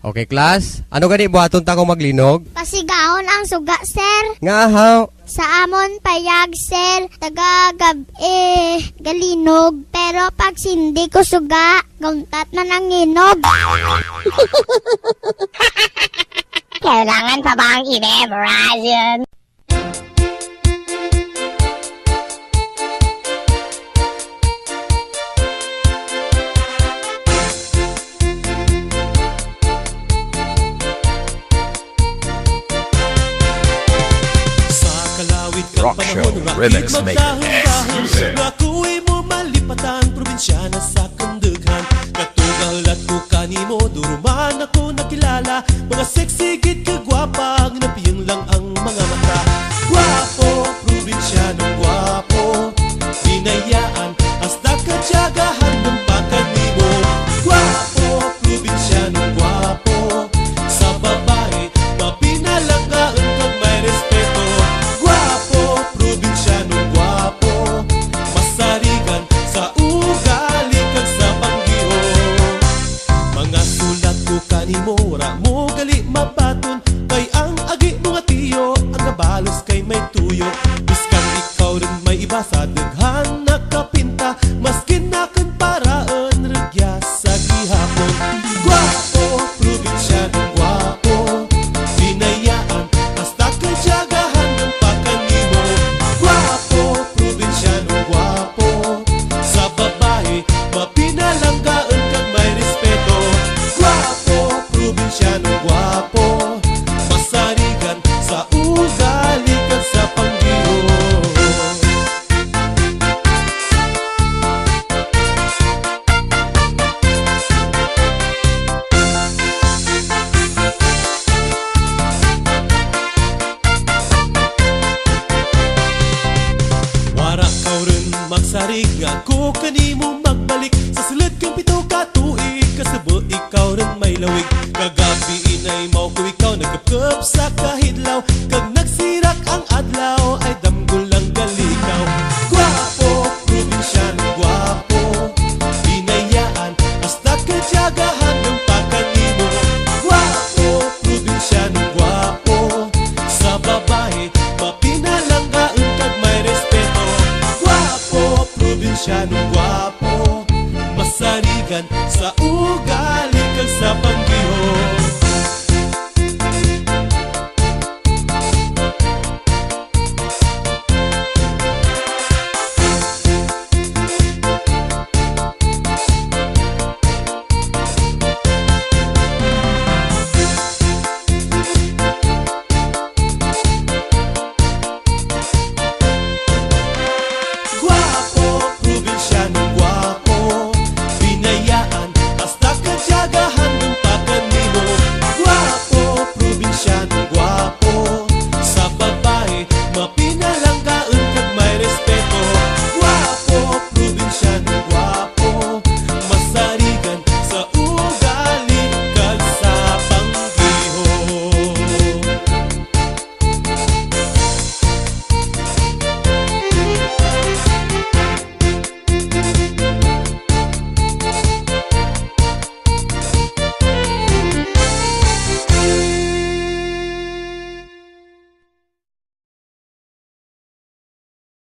Okay, class. Ano gani buhaton ta kong maglinog? Pasigahon ang suga, sir. Nga haw. Sa amon payag, sir, taga-gab galinog. Pero pag sindi ko suga, gauntat man ang inog. Kailangan pa bang i-memorize yun? Rock Show Remix Maker Ako'y mo malipatan, probinsya na sa kandaghan. Katugal at mukha ni mo, duruman ako nakilala. Mga sexy, git kagwapa, napiyang lang ang mga mata. Gwapo, probinsyanong gwapo, binayaan, hasta katsagahan ng pakanimo. Gwapo, probinsyanong gwapo, sa babae, mapinalagaan kag may respeto. Probinsyanong gwapo, masarigan sa ugali kag sa panggiho. Mga sulat ko kanimo, wala mo gali mabaton. Kay ang agi mga tiyo, ang nabalos kay may tuyo. Biskan ikaw rin may iba sa daghan nakapinta, maskin nakan paraan regya sa gihapon. Gwapo, probinsyanong gwapo, binayaan, hasta katsagahan ng pakanimo. Gwapo, probinsyanong gwapo, sa babae, mapinalanggaan kag may respeto. Gwapo, probinsyanong gwapo, masarigan sa ugali kag sa panggiho. Wara kaw rin magsarig, ako kanimo magbalik. Sa sulit kang pito ka tuig, kasabo ikaw rin may lawig. Kagabi inay mo ko ikaw, nagkapkap sa kahidlaw. Kag nagsirak ang adlaw, ay damgol lang galikaw. Gwapo, probinsyanong gwapo, binayaan, hasta katsagahan ng pakanimo. Gwapo, probinsyanong gwapo, sa babae, mapinalanggaan kag may respeto. Gwapo, probinsyanong gwapo, masarigan sa ugali kag sa panggiho.